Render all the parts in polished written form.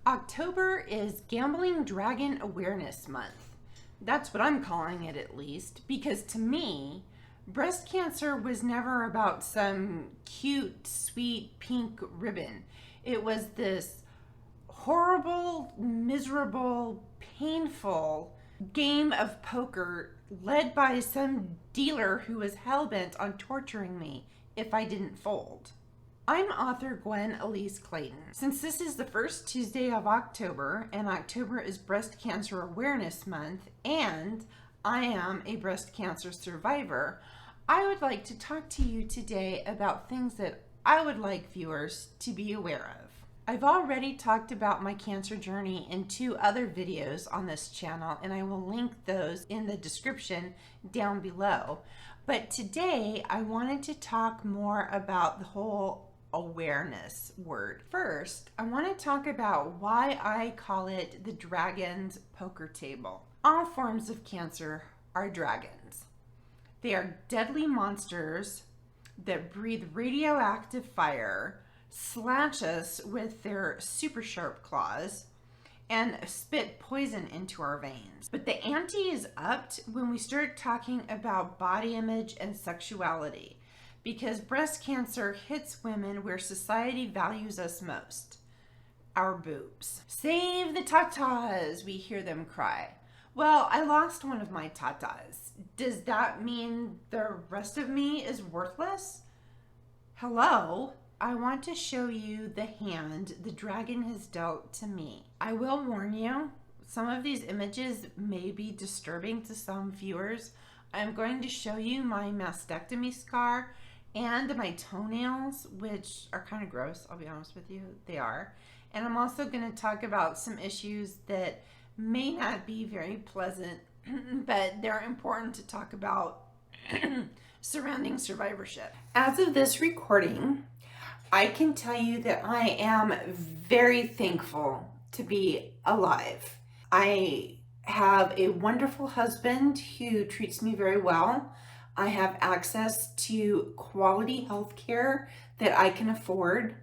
October is Gambling Dragon Awareness Month. That's what I'm calling it, at least, because to me, breast cancer was never about some cute, sweet pink ribbon. It was this horrible, miserable, painful game of poker led by some dealer who was hell-bent on torturing me if I didn't fold. I'm author Gwen Alyce Clayton. Since this is the first Tuesday of October, and October is Breast Cancer Awareness Month, and I am a breast cancer survivor, I would like to talk to you today about things that I would like viewers to be aware of. I've already talked about my cancer journey in 2 other videos on this channel, and I will link those in the description down below. But today I wanted to talk more about the whole awareness word. First, I want to talk about why I call it the dragon's poker table. All forms of cancer are dragons. They are deadly monsters that breathe radioactive fire, slash us with their super sharp claws, and spit poison into our veins. But the ante is upped when we start talking about body image and sexuality, because breast cancer hits women where society values us most, our boobs. Save the Tatas, we hear them cry. Well, I lost one of my Tatas. Does that mean the rest of me is worthless? Hello? I want to show you the hand the dragon has dealt to me. I will warn you, some of these images may be disturbing to some viewers. I'm going to show you my mastectomy scar and my toenails, which are kind of gross, I'll be honest with you, they are. And I'm also going to talk about some issues that may not be very pleasant, but they're important to talk about surrounding survivorship. As of this recording, I can tell you that I am very thankful to be alive. I have a wonderful husband who treats me very well. I have access to quality health care that I can afford.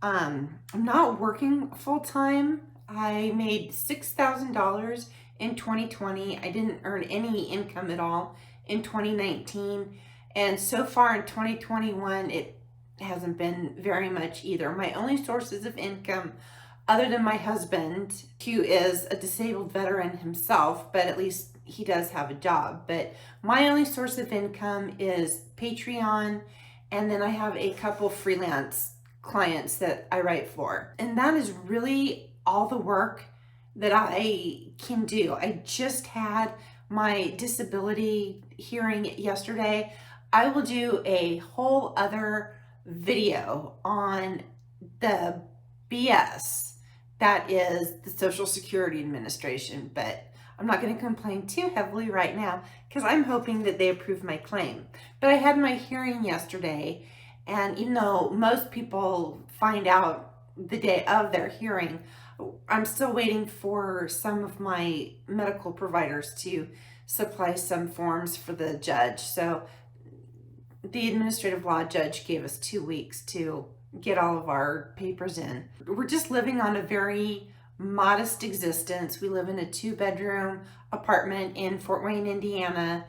I'm not working full-time. I made $6,000 in 2020. I didn't earn any income at all in 2019. And so far in 2021, it hasn't been very much either. My only sources of income, other than my husband, who is a disabled veteran himself, but at least he does have a job. But my only source of income is Patreon, and then I have a couple freelance clients that I write for. And that is really all the work that I can do. I just had my disability hearing yesterday. I will do a whole other video on the BS that is the Social Security Administration, but I'm not going to complain too heavily right now because I'm hoping that they approve my claim. But I had my hearing yesterday, and even though most people find out the day of their hearing, I'm still waiting for some of my medical providers to supply some forms for the judge. So the administrative law judge gave us 2 weeks to get all of our papers in. We're just living on a very modest existence. We live in a 2-bedroom apartment in Fort Wayne, Indiana.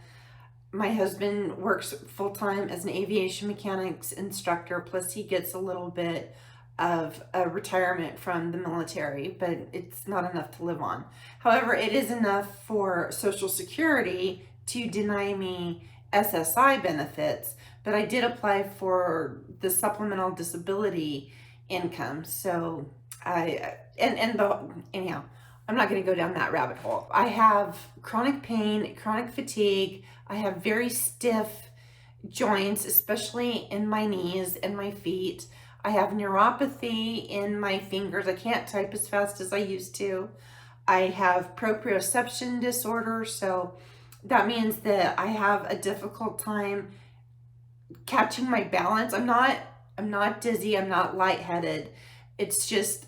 My husband works full-time as an aviation mechanics instructor, plus he gets a little bit of a retirement from the military, but it's not enough to live on. However, it is enough for Social Security to deny me SSI benefits, but I did apply for the supplemental disability income. So anyhow, I'm not going to go down that rabbit hole. I have chronic pain, chronic fatigue. I have very stiff joints, especially in my knees and my feet. I have neuropathy in my fingers. I can't type as fast as I used to. I have proprioception disorder, so that means that I have a difficult time catching my balance. I'm not dizzy, I'm not lightheaded. It's just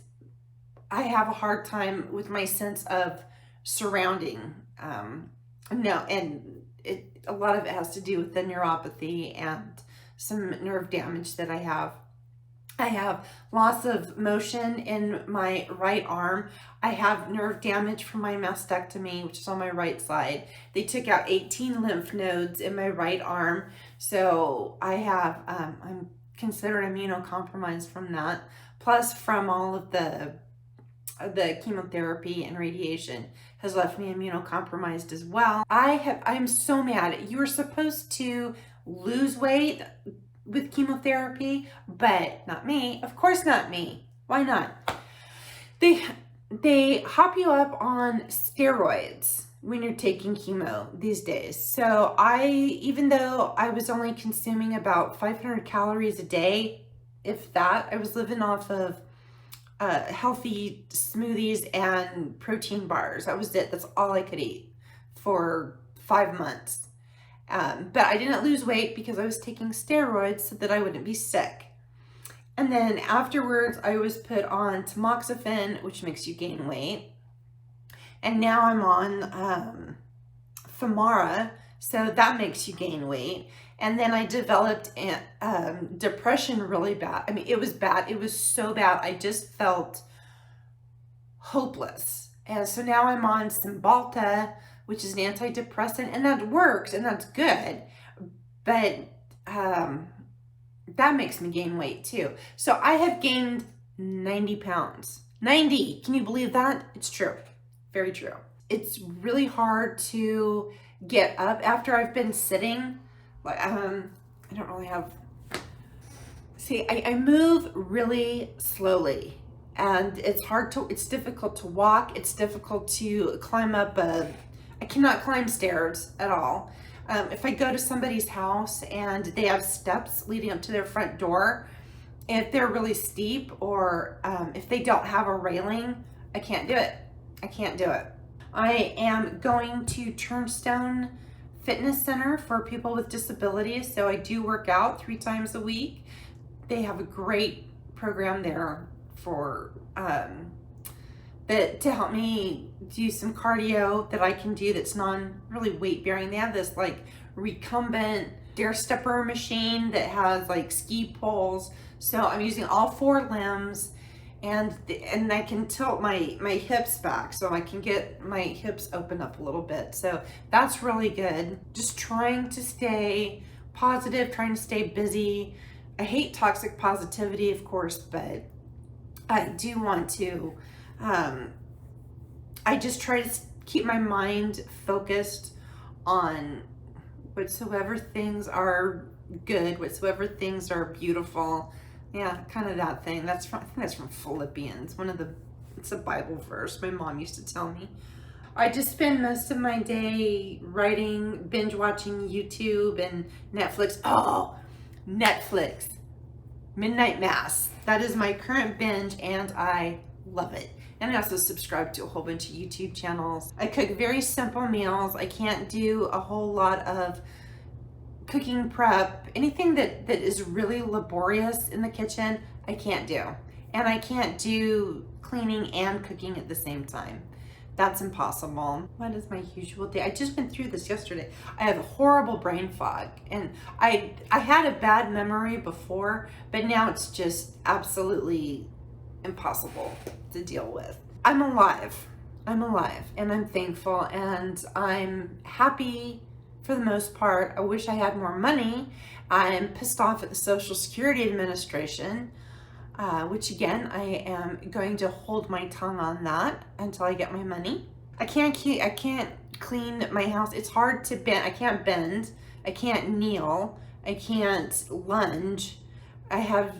I have a hard time with my sense of surrounding. A lot of it has to do with the neuropathy and some nerve damage that I have. I have loss of motion in my right arm. I have nerve damage from my mastectomy, which is on my right side. They took out 18 lymph nodes in my right arm. So I have, I'm considered immunocompromised from that. Plus from all of the chemotherapy and radiation has left me immunocompromised as well. I'm so mad. You were supposed to lose weight with chemotherapy, but not me. Of course not me. Why not? They hop you up on steroids when you're taking chemo these days. So even though I was only consuming about 500 calories a day, if that, I was living off of healthy smoothies and protein bars. That was it. That's all I could eat for 5 months. But I didn't lose weight because I was taking steroids so that I wouldn't be sick. And then afterwards, I was put on tamoxifen, which makes you gain weight. And now I'm on Femara, so that makes you gain weight. And then I developed depression really bad. I mean, it was bad. It was so bad. I just felt hopeless. And so now I'm on Cymbalta, which is an antidepressant, and that works, and that's good. But that makes me gain weight too. So I have gained 90 pounds. 90. Can you believe that? It's true. Very true. It's really hard to get up after I've been sitting. I don't really have, see, I move really slowly, and it's difficult to walk. It's difficult to climb up I cannot climb stairs at all. If I go to somebody's house and they have steps leading up to their front door, if they're really steep or if they don't have a railing, I can't do it. I can't do it. I am going to Turnstone Fitness Center for people with disabilities. So I do work out 3 times a week. They have a great program there for to help me do some cardio that I can do that's really weight bearing. They have this like recumbent stair stepper machine that has like ski poles. So I'm using all 4 limbs, and I can tilt my hips back so I can get my hips open up a little bit. So that's really good. Just trying to stay positive, trying to stay busy. I hate toxic positivity, of course, but I do want to, I just try to keep my mind focused on whatsoever things are good, whatsoever things are beautiful. Yeah, kind of that thing. I think that's from Philippians. It's a Bible verse my mom used to tell me. I just spend most of my day writing, binge watching YouTube and Netflix. Oh, Netflix. Midnight Mass. That is my current binge, and I love it. And I also subscribe to a whole bunch of YouTube channels. I cook very simple meals. I can't do a whole lot of cooking prep. Anything that is really laborious in the kitchen, I can't do. And I can't do cleaning and cooking at the same time. That's impossible. What is my usual day? I just went through this yesterday. I have a horrible brain fog, and I had a bad memory before, but now it's just absolutely impossible to deal with. I'm alive, and I'm thankful, and I'm happy for the most part. I wish I had more money. I'm pissed off at the Social Security Administration, which again, I am going to hold my tongue on that until I get my money. I can't clean my house. It's hard to bend. I can't bend. I can't kneel. I can't lunge. I have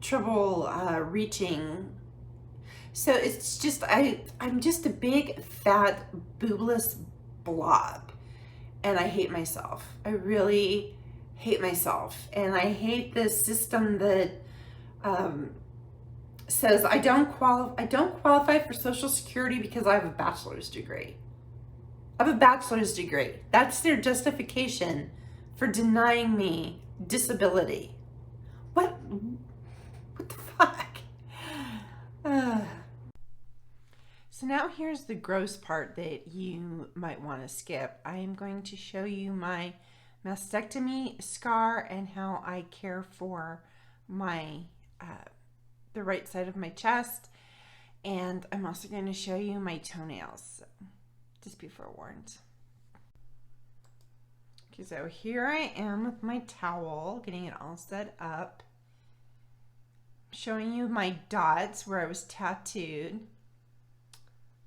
trouble reaching. So it's just, I'm just a big fat boobless blob, and I hate myself. I really hate myself, and I hate this system that says I don't qualify for Social Security because I have a bachelor's degree. I have a bachelor's degree. That's their justification for denying me disability. What the fuck? So now here's the gross part that you might want to skip. I am going to show you my mastectomy scar and how I care for my the right side of my chest. And I'm also going to show you my toenails. So just be forewarned. Okay, so here I am with my towel, getting it all set up. Showing you my dots where I was tattooed.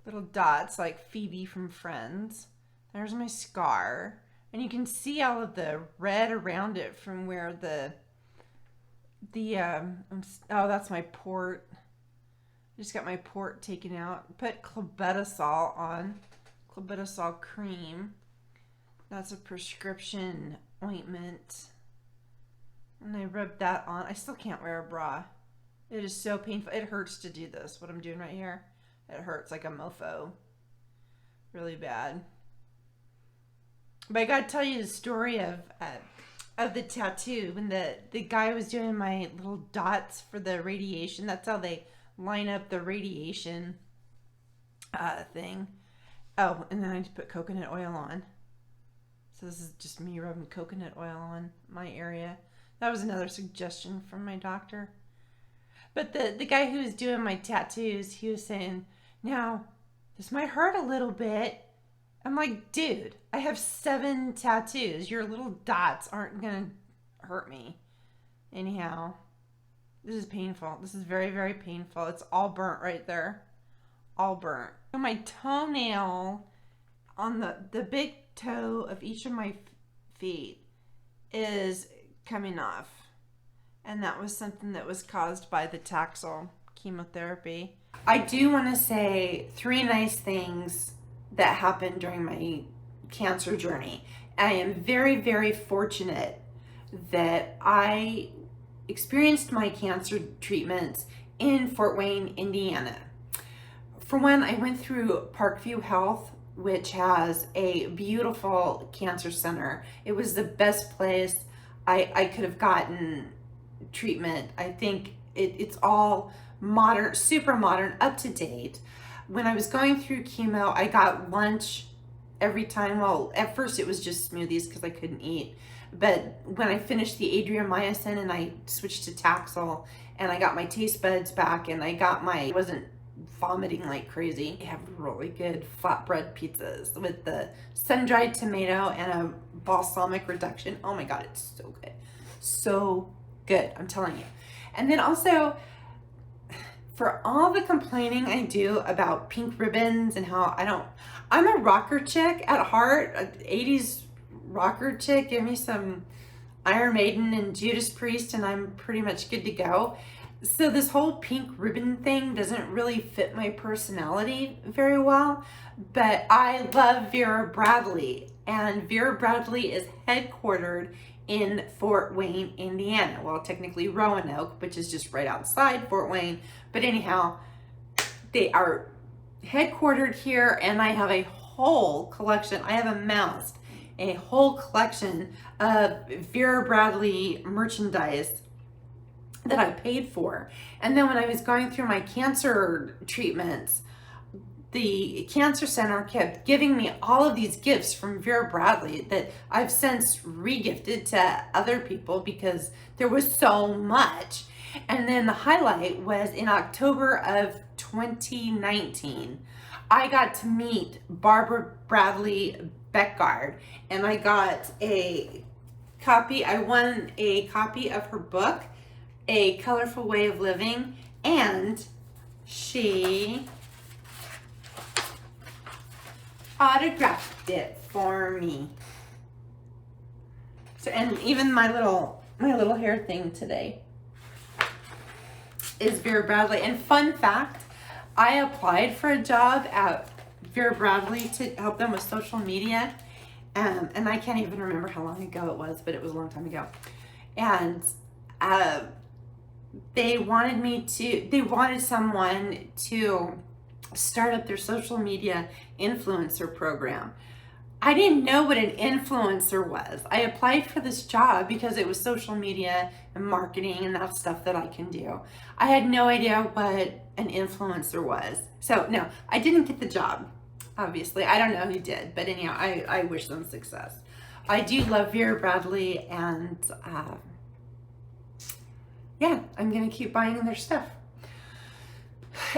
Little dots like Phoebe from Friends. There's my scar. And you can see all of the red around it from where oh, that's my port. I just got my port taken out. Put clobetasol on. Clobetasol cream. That's a prescription ointment. And I rubbed that on. I still can't wear a bra. It is so painful. It hurts to do this, what I'm doing right here. It hurts like a mofo. Really bad. But I gotta tell you the story of the tattoo. When the guy was doing my little dots for the radiation, that's how they line up the radiation thing. Oh, and then I just put coconut oil on. So this is just me rubbing coconut oil on my area. That was another suggestion from my doctor. But the guy who was doing my tattoos, he was saying, now, this might hurt a little bit. I'm like, dude, I have 7 tattoos. Your little dots aren't going to hurt me. Anyhow, this is painful. This is very, very painful. It's all burnt right there. All burnt. My toenail on the big toe of each of my feet is coming off. And that was something that was caused by the Taxol chemotherapy. I do want to say 3 nice things that happened during my cancer journey. I am very, very fortunate that I experienced my cancer treatments in Fort Wayne, Indiana. For one, I went through Parkview Health, which has a beautiful cancer center. It was the best place I could have gotten treatment. I think it's all modern, super modern, up to date. When I was going through chemo, I got lunch every time. Well, at first it was just smoothies because I couldn't eat. But when I finished the adriamycin and I switched to Taxol and I got my taste buds back and I wasn't vomiting like crazy. They have really good flatbread pizzas with the sun-dried tomato and a balsamic reduction. Oh my God, it's so good. So good, I'm telling you. And then also, for all the complaining I do about pink ribbons and how I'm a rocker chick at heart, an 80s rocker chick. Give me some Iron Maiden and Judas Priest and I'm pretty much good to go. So this whole pink ribbon thing doesn't really fit my personality very well, but I love Vera Bradley, and Vera Bradley is headquartered in Fort Wayne, Indiana. Well, technically Roanoke, which is just right outside Fort Wayne. But anyhow, they are headquartered here, and I have a whole collection. I have amassed a whole collection of Vera Bradley merchandise that I paid for. And then when I was going through my cancer treatments, the cancer center kept giving me all of these gifts from Vera Bradley that I've since regifted to other people because there was so much. And then the highlight was in October of 2019, I got to meet Barbara Bradley Beckgard, and I got a copy. I won a copy of her book, A Colorful Way of Living, and she autographed it for me. So, and even my little hair thing today is Vera Bradley. And fun fact, I applied for a job at Vera Bradley to help them with social media, and I can't even remember how long ago it was, but it was a long time ago. And they wanted someone to start up their social media influencer program. I didn't know what an influencer was. I applied for this job because it was social media and marketing and that stuff that I can do. I had no idea what an influencer was. So no, I didn't get the job, obviously. I don't know who did, but anyhow, I wish them success. I do love Vera Bradley, and yeah, I'm gonna keep buying their stuff.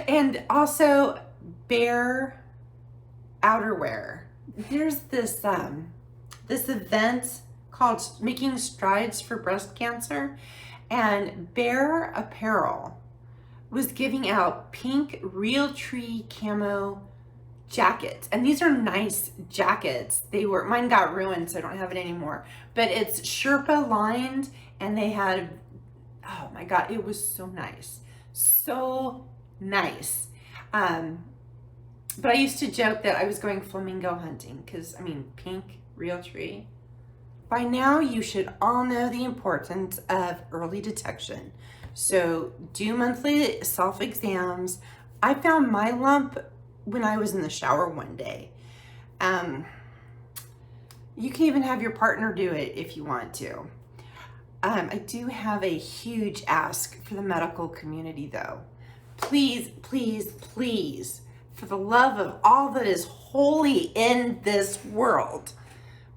And also bare outerwear. There's this event called Making Strides for Breast Cancer, and Bare Apparel was giving out pink Realtree camo jackets. And these are nice jackets. Mine got ruined, so I don't have it anymore. But it's Sherpa lined, and they had, oh my God, it was so nice. So nice. But I used to joke that I was going flamingo hunting because, I mean, pink, Realtree. By now, you should all know the importance of early detection. So do monthly self-exams. I found my lump when I was in the shower one day. You can even have your partner do it if you want to. I do have a huge ask for the medical community though. Please, please, please, for the love of all that is holy in this world,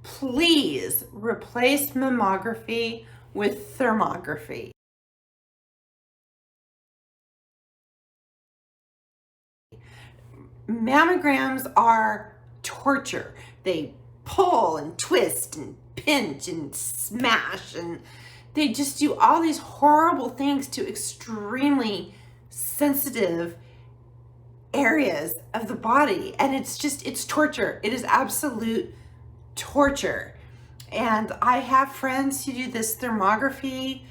please replace mammography with thermography. Mammograms are torture. They pull and twist and pinch and smash, and they just do all these horrible things to extremely sensitive areas of the body. And it's torture. It is absolute torture. And I have friends who do this thermography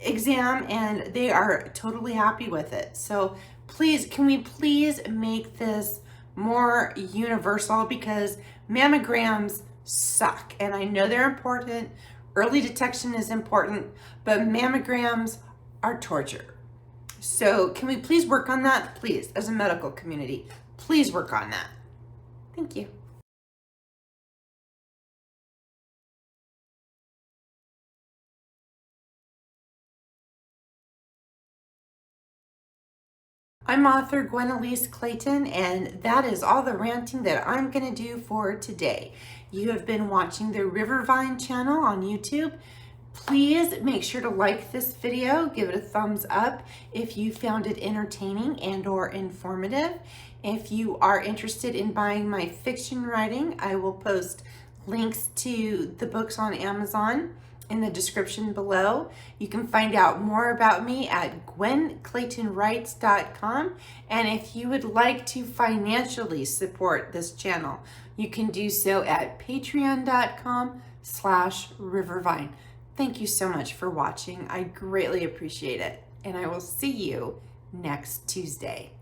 exam and they are totally happy with it. So please, can we please make this more universal, because mammograms suck. And I know they're important. Early detection is important, but mammograms are torture. So can we please work on that? Please, as a medical community, please work on that. Thank you. I'm author Gwen Alyce Clayton, and that is all the ranting that I'm going to do for today. You have been watching the Rivervine channel on YouTube. Please make sure to like this video, give it a thumbs up if you found it entertaining and or informative. If you are interested in buying my fiction writing, I will post links to the books on Amazon in the description below. You can find out more about me at gwenclaytonwrites.com. And if you would like to financially support this channel, you can do so at patreon.com/rivervine. Thank you so much for watching. I greatly appreciate it. And I will see you next Tuesday.